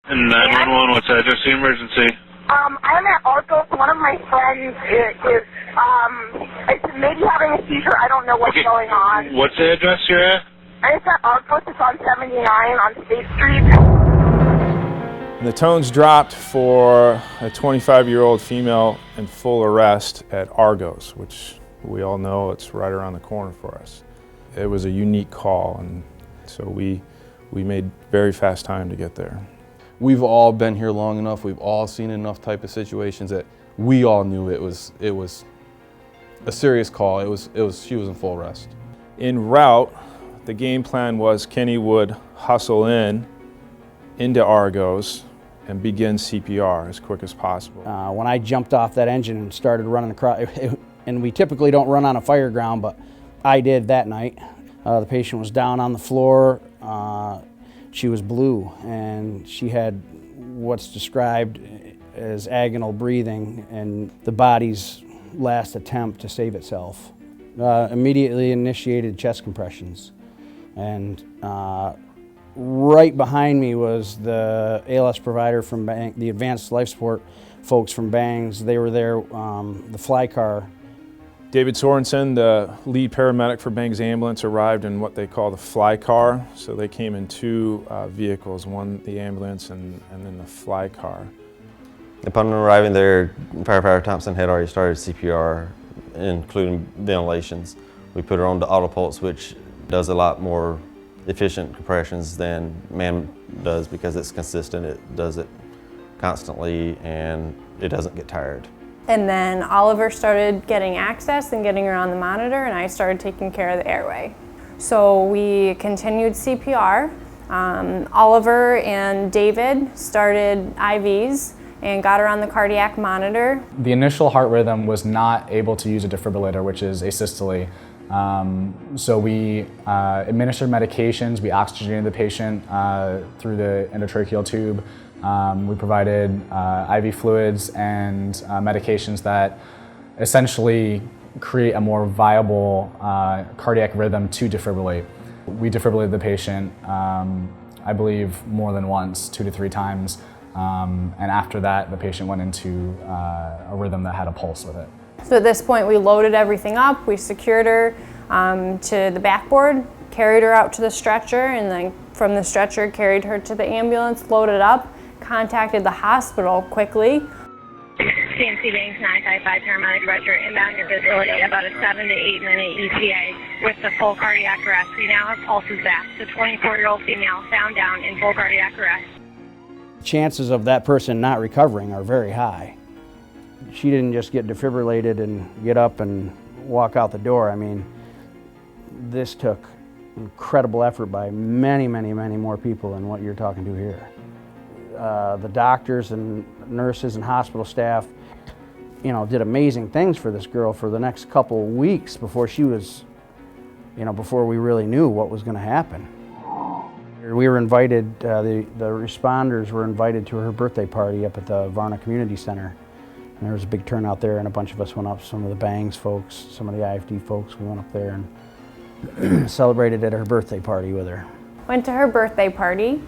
And 911, what's the address of the emergency? I'm at Arcos. One of my friends is maybe having a seizure. I don't know what's going on. What's the address you're at? It's at Arcos. It's on 79 on State Street. And the tones dropped for a 25-year-old female in full arrest at Argos, which we all know it's right around the corner for us. It was a unique call, and so we made very fast time to get there. We've all been here long enough, we've all seen enough type of situations that we all knew it was a serious call. She was in full arrest. En route, the game plan was Kenny would hustle into Argos and begin CPR as quick as possible. When I jumped off that engine and started running across, and we typically don't run on a fire ground, but I did that night. The patient was down on the floor. She was blue, and she had what's described as agonal breathing and the body's last attempt to save itself. Immediately initiated chest compressions. And right behind me was the ALS provider from the advanced life support folks from Bangs. They were there, the fly car. David Sorensen, the lead paramedic for Bangs Ambulance, arrived in what they call the fly car. So they came in two vehicles, one the ambulance and then the fly car. Upon arriving there, firefighter Thompson had already started CPR, including ventilations. We put her on the auto pulse, which does a lot more efficient compressions than man does because it's consistent. It does it constantly and it doesn't get tired. And then Oliver started getting access and getting her on the monitor, and I started taking care of the airway. So we continued CPR. Oliver and David started IVs and got her on the cardiac monitor. The initial heart rhythm was not able to use a defibrillator, which is asystole. So we administered medications, we oxygenated the patient through the endotracheal tube. We provided IV fluids and medications that essentially create a more viable cardiac rhythm to defibrillate. We defibrillated the patient, I believe, more than once, 2 to 3 times. And after that, the patient went into a rhythm that had a pulse with it. So at this point, we loaded everything up, we secured her to the backboard, carried her out to the stretcher, and then from the stretcher carried her to the ambulance, loaded up, contacted the hospital quickly. CMC Banks 955 paramedic Roger, inbound your facility, about a 7 to 8 minute ETA with the full cardiac arrest. We now have pulses back. The 24-year-old female found down in full cardiac arrest. Chances of that person not recovering are very high. She didn't just get defibrillated and get up and walk out the door. I mean, this took incredible effort by many, many, many more people than what you're talking to here. The doctors and nurses and hospital staff, did amazing things for this girl for the next couple of weeks before she was, before we really knew what was going to happen. We were invited, the responders were invited to her birthday party up at the Varna Community Center. And there was a big turnout there, and a bunch of us went up, some of the Bangs folks, some of the IFD folks, we went up there and celebrated at her birthday party with her. Went to her birthday party.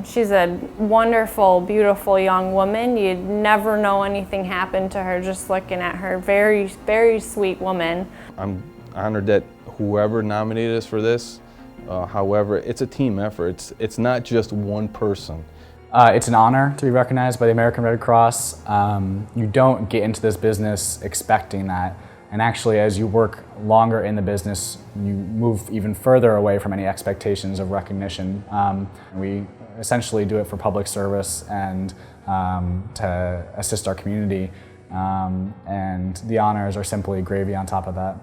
She's a wonderful, beautiful young woman. You'd never know anything happened to her just looking at her. Very, very sweet woman. I'm honored that whoever nominated us for this, however, it's a team effort. It's not just one person. It's an honor to be recognized by the American Red Cross. You don't get into this business expecting that. And actually, as you work longer in the business, you move even further away from any expectations of recognition. We essentially do it for public service and to assist our community. And the honors are simply gravy on top of that.